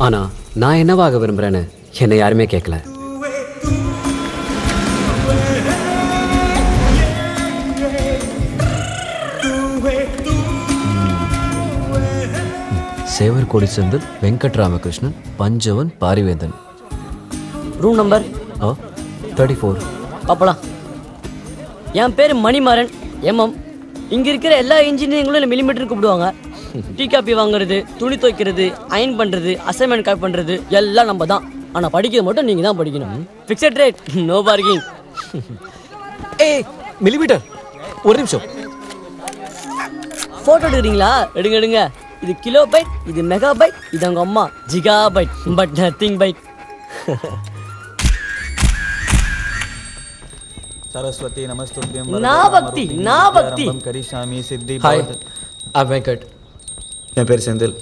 ஆனா நான் என்னவாக விரும்புறேன்னு என்னை யாருமே கேட்கல. சேவர் கோடி செந்தில், வெங்கட்ராமகிருஷ்ணன், பஞ்சவன், பாரிவேந்தன். Room number 34. அப்பலாம். என் பேர் மணிமாறன் எம்எம். இங்க இருக்கிற எல்லா இன்ஜினியரிங்களும் மில்லிமீட்டர் கூப்பிடுவாங்க. டீ காப்பி வாங்குறது, துணி துவைக்கிறது, அயன் பண்றது, அசைன்மெண்ட் காப்பி பண்றது எல்லாம் நம்ம தான். ஆனா படிக்கிறது மட்டும் நீங்க தான் படிக்கணும். Fixed rate, no parking. ஏய் மில்லிமீட்டர், ஒரு நிமிஷம். போட்டோ எடுக்கிறீங்களா? எடுங்க எடுங்க. இது கிலோ பைட், இது மெகா பைட், இது அவங்க அம்மா gigabyte, but nothing byte. Saraswati नमस्तुभ्यं नाभक्ति करिष्यामि सिद्धि हाय आई वेंकट என் பேர் செந்தில்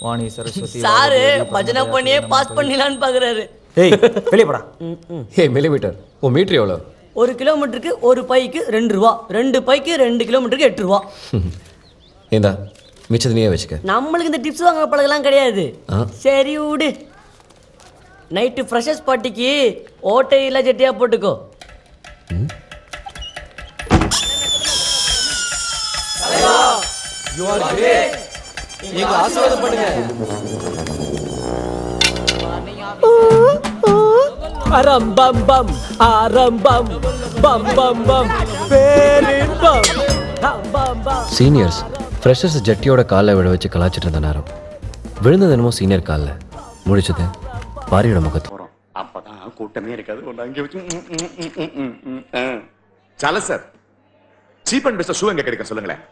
வாணி சரஸ்வதி சாரு பஜனை பண்ணியே பாஸ் பண்ணிடலான்னு பாக்குறாரு. ஏய் வெளிய போடா. ஏய் மில்லிமீட்டர், உன் மீட்டர் எவ்வளோ? 1 கிலோமீட்டருக்கு 1 பைக்கு 2 ரூபா, 2 பைக்கு 2 கிலோமீட்டருக்கு 8 ரூபா. இந்தா மிச்சது நீயே வச்சுக்க. நம்மளுக்கு இந்த டிப்ஸ் வாங்க பழகலாம் கிடையாது. சரி விடு. நைட்டு ஃப்ரெஷர்ஸ் பார்ட்டிக்கு ஓட்டை இல்ல ஜெட்டியா போட்டுக்கோ. You are great. நீங்க ஆசீர்வாதம் பண்ணுங்க. அரம்பம் பம் ஆரம்பம் பம் பம் பம் பேரின்பம் பம் பம். சீனியர்ஸ் ஃப்ரெஷர்ஸ் ஜட்டியோட காலில் விட வச்சு கலாச்சிட்டு இருந்த நேரம் விழுந்தது என்னமோ சீனியர் காலில், முடிச்சது பாரியோட முகத்து. அப்பதான் கூட்டமே இருக்காது. ஒன்று அங்கே வச்சு சால sir, cheap and best shoe எங்க கிடைக்கும் சொல்லுங்களேன்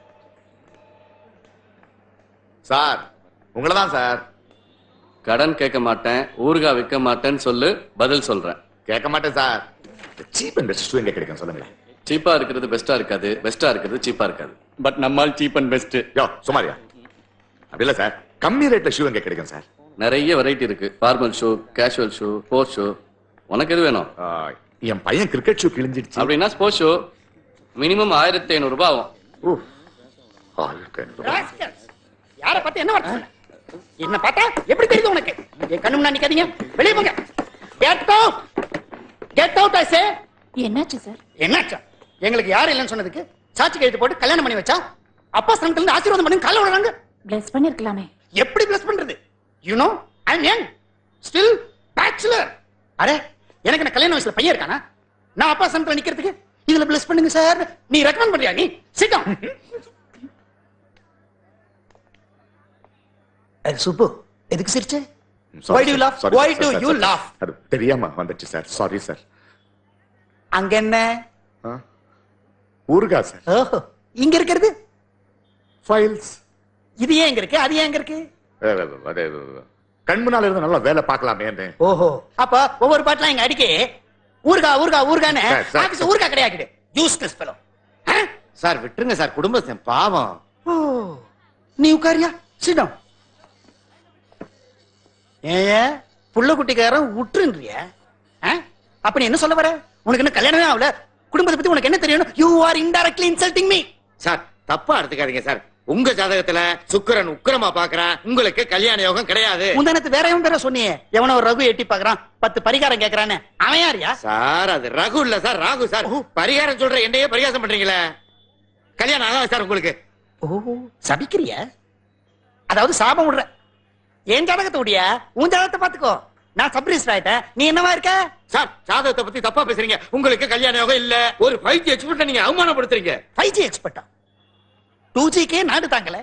சார். உங்களை தான் சார். கடன் கேட்க மாட்டேன், ஊறுகாய் விற்க மாட்டேன்னு சொல்லு, பதில் சொல்றேன். கேட்க மாட்டேன் sir. Cheap and best shoe எங்க கிடைக்கும் சொல்லுங்களேன். சீப்பா இருக்கிறது பெஸ்டா இருக்காது, பெஸ்டா இருக்கிறது சீப்பா இருக்காது. பட் நம்மால் சீப் அண்ட் பெஸ்ட். யோ சுமாரியா, அப்படி இல்ல சார். கம்மி ரேட்ல ஷூ எங்க கிடைக்கும் சார்? நிறைய வெரைட்டி இருக்கு. Formal shoe, casual shoe, sports shoe. உனக்கு எது வேணும்? என் பையன் கிரிக்கெட் ஷூ கிழிஞ்சிடுச்சு. அப்படின்னா ஸ்போர்ட்ஸ் ஷூ மினிமம் 1500 ரூபாய் ஆகும். யாரை பார்த்து என்ன வார்த்தை சொன்ன? என்ன பார்த்தா எப்படி தெரியுது உனக்கு? என் கண்ணு முன்னாடி நிக்காதீங்க, வெளியே போங்க. Get out, get out I say. என்னாச்சு சார்? என்னாச்சா? எங்களுக்கு யாரும் இல்லைன்னு சொன்னதுக்கு சாட்சி கையெழுத்து போட்டு கல்யாணம் பண்ணி வச்சா அப்பா ஸ்தானத்துல இருந்து ஆசீர்வாதம் பண்ணி கால விடுறாங்க. பிளஸ் பண்ணிருக்கலாமே. எப்படி பிளஸ் பண்றது? You know I am young, still bachelor. அரே எனக்கு என்ன கல்யாண வயசுல பையன் இருக்கானா? நான் அப்பா ஸ்தானத்துல நிக்கிறதுக்கு இதுல பிளஸ் பண்ணுங்க சார் நீ ரெக்கமெண்ட் பண்றியா? நீ சிட் டவுன். சுப்பு எதுக்கு சிரிச்சே? Why do you laugh? Why do you laugh? அது தெரியாம வந்துச்சு சார். Sorry sir. அங்க என்ன? ஊர்கா சார். ஓஹோ, இங்க இருக்கிறது ஃபைல்ஸ். இது ஏன் இங்க இருக்கு? அது ஏன் இங்க இருக்கு? கண் முன்னால இருந்து நல்லா வேலை பார்க்கலாமே. ஓஹோ, அப்ப ஒவ்வொரு பாட்டுலாம் இங்க அடிக்கே ஊர்கா ஊர்கா ஊர்கான்னு ஆபீஸ் ஊர்கா கிடையாது. Useless fellow. சார் விட்டுருங்க சார், குடும்பம் பாவம். ஓ, நீ உட்காரியா? Sit down. ஏயா புள்ள குட்டிக்காரன் விட்டுருன்றிய? அப்ப நீ என்ன சொல்ல வர? உனக்கு என்ன கல்யாணமே ஆகல, குடும்பத்தை பத்தி உனக்கு என்ன தெரியணும்? You are indirectly insulting me. Sir தப்பா எடுத்துக்காதீங்க சார். உங்க ஜாதகத்துல சுக்கிரன் உக்கிரமா பாக்குறான், உங்களுக்கு கல்யாண யோகம் கிடையாது. முந்தானத்து வேற எவன் பேர சொன்னியே? எவனோ ஒரு ரகு எட்டி பாக்குறான், 10 பரிகாரம் கேக்குறான்னு. அவன் யாரியா? சார் அது ரகு இல்ல சார், ராகு சார். பரிகாரம் சொல்ற என்னையே பரிகாசம் பண்றீங்களே. கல்யாணம் ஆகாது சார் உங்களுக்கு. ஓ, சபிக்கிறிய? அதாவது சாபம் விடுற. என் ஜாதகத்தை உடைய, உன் ஜாதகத்தை பாத்துக்கோ. நான் சப்ரிஸ்ட் ஆயிட்டேன், நீ என்னவா இருக்க? சார் ஜாதகத்தை பத்தி தப்பா பேசுறீங்க. உங்களுக்கு கல்யாண யோகம் இல்ல. ஒரு 5G எக்ஸ்பர்ட் நீங்க அவமானப்படுத்துறீங்க. 5G எக்ஸ்பர்ட்டா? 2Gக்கே நாடு தாங்கல,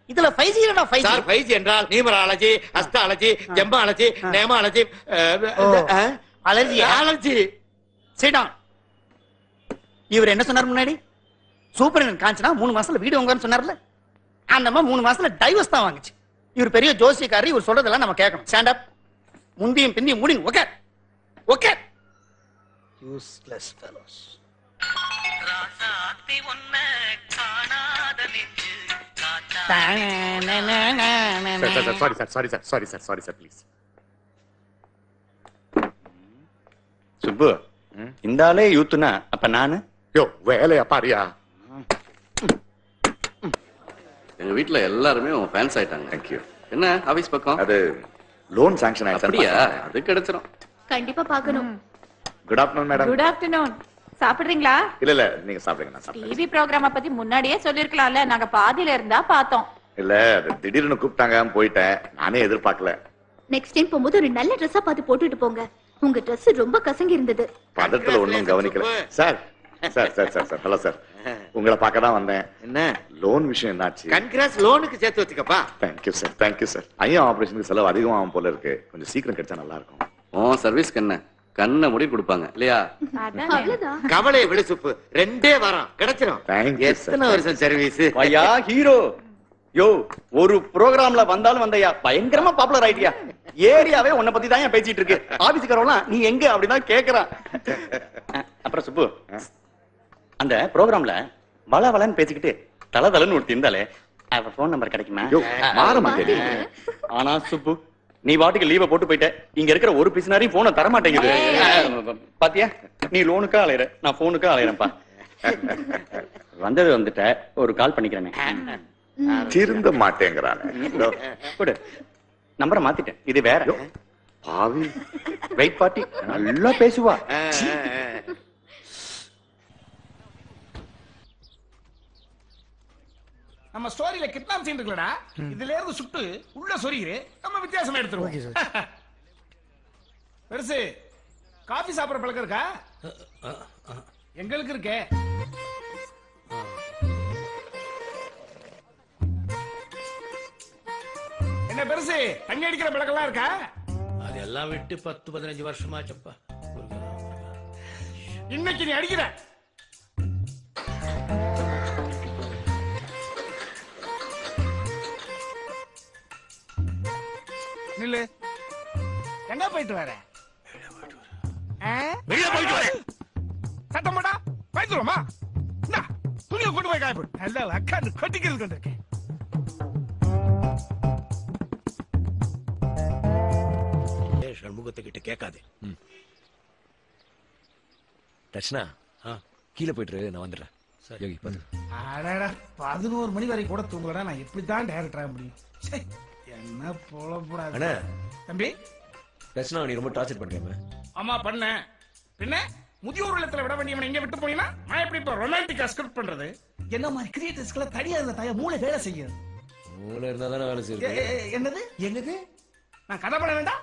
இதுல 5G இல்லடா. 5G சார் 5G என்றால் numerology, astrology, gemology, nameology, allergy. Allergy. Sit down. இவர் என்ன சொன்னார் முன்னாடி? சூப்பர் காஞ்சனா 3 மாசத்துல வீடு வாங்குவான்னு சொன்னார்ல, அந்த அம்மா 3 மாசத்துல டைவர்ஸ் தான் வாங்குச்சு. இவர் பெரிய ஜோசியக்காரர், இவர் சொல்றதெல்லாம் நம்ம கேட்கணும். Stand up. முந்தியும் பிந்தியும் மூடி okay okay. Useless fellows. Sorry sir please. Subbu, இந்த ஆளே யூத்துனா அப்ப நானு? யோ வேலையா பாரியா. எங்க வீட்டுல எல்லாருமே உன் ஃபேன்ஸ் ஆயிட்டாங்க. தேங்க்யூ. என்ன ஆபீஸ் பக்கம்? அது லோன் சாங்ஷன் அப்படியா? ஆயிடுச்சு. அது கிடைச்சிரும். கண்டிப்பா பார்க்கணும். Good afternoon madam. Good afternoon. சாப்பிடுறீங்களா? இல்ல நீங்க சாப்பிடுங்க, நான் சாப்பிடுறேன். டிவி ப்ரோகிராம பத்தி முன்னாடியே சொல்லிருக்கலாம்ல, நாங்க பாதியில இருந்தா பார்த்தோம். இல்ல அது திடீர்னு கூப்பிட்டாங்க போயிட்டேன், நானே எதிர்பார்க்கல. நெக்ஸ்ட் டைம் போகும்போது ஒரு நல்ல ட்ரெஸ்ஸா பார்த்து போட்டுட்டு போங்க. உங்க Dress ரொம்ப கசங்கி இருந்தது. பதத்துல ஒண்ணும் கவனிக்கல. Sir sir sir sir sir hello sir, உங்களை பார்க்க தான் வந்தேன். என்ன லோன் விஷயம் என்னாச்சு? கன்கிராஸ், லோனுக்கு சேர்த்து வச்சுக்கப்பா. Thank you sir. ஐயா ஆபரேஷனுக்கு செலவு அதிகமாகும் போல இருக்கு, கொஞ்சம் சீக்கிரம் கிடைச்சா நல்லா இருக்கும். சர்வீஸ்க்கு என்ன கண்ணை முடி கொடுப்பாங்க இல்லையா? அவ்வளவுதான். கவலையை விடு சுப்பு, 2 வாரம் கிடைச்சிரும். Thank you, sir. எத்தனை வருஷம் சர்வீஸ்? ஐயா ஹீரோ யோ, ஒரு ப்ரோகிராம்ல வந்தாலும் வந்தையா, பயங்கரமா பாப்புலர் ஆயிட்டியா. ஏரியாவே உன்னை பத்தி தான் பேசிட்டு இருக்கு. ஆபீஸ்காரவெல்லாம் நீ எங்க அப்படிதான் கேக்குறான். அப்புறம் சுப்பு, அந்த ப்ரோகிராம்ல வள வளன்னு பேசிக்கிட்டு தல தலன்னு ஒருத்தி இருந்தாலே, அவ போன் நம்பர் கிடைக்குமா? யோ, மாற மாட்டேன். ஆனா சுப்பு, நீ வாட்டுக்கு லீவை போட்டு போயிட்ட. இங்க இருக்கிற ஒரு பிசினாரையும் போனை தர மாட்டேங்குது. பாத்தியா, நீ லோனுக்கா அலையிற, நான் போனுக்கா அலையிறேன்ப்பா. வந்தது வந்துட்ட, ஒரு கால் பண்ணிக்கிறேனே. திருந்த மாட்டேங்கிறானே. கொடு, நம்பரை மாத்திட்டேன், இது வேற. பாவி வெயிட் பார்ட்டி நல்லா பேசுவா. நம்ம ஸ்டோரியில கிட்னாப் சீன் இருக்குலடா, இதுல இருந்து சுட்டு உள்ள சொருகிரு, நம்ம வித்தியாசமா எடுத்துருவோம். பெருசு காபி சாப்பிடுற பழக்கம் இருக்கா? எங்களுக்கு இருக்கே. என்ன பெருசு, தண்ணி அடிக்கிற பழக்கம்லாம் இருக்கா? அதெல்லாம் விட்டு 10-15 வருஷமாச்சப்பா. இன்னைக்கு நீ அடிக்கிற. நில்லு. எங்க போயிட்டு வர? வெளியே போயிட்டு வரேன். சத்தம் போட்டா பயந்துருமா? துணியை கொண்டு போய் காயப்படும். நல்லா அக்காந்து கொட்டிக்கிறது கொண்டிருக்கேன். சண்முகத்துக்கிட்ட கேட்காதே. தர்ஷனா கீழே போயிட்டு நான் வந்துடுறேன். யோகி பாத்து. அடடா, 11 மணி வரை கூட தூங்கலடா, நான் எப்படித்தான் டைரக்டர் ஆக முடியும்? ச்சே, என்ன போலப்படாது. அண்ணா தம்பி, தர்ஷனா நீ ரொம்ப டார்ச்சர் பண்றேன். ஆமா பண்ண. பின்ன முதியோர் இல்லத்துல விட வேண்டியவன் எங்க விட்டு போயினா நான் எப்படி இப்ப ரொமான்டிக்கா ஸ்கிரிப்ட் பண்றது? என்ன மாதிரி கிரியேட்டர்ஸ்க்குள்ள தடியா தாய மூளை வேலை செய்யும். மூளை இருந்தா தானே வேலை செய்யுது. என்னது நான் கதை பண்ண வேண்டாம்?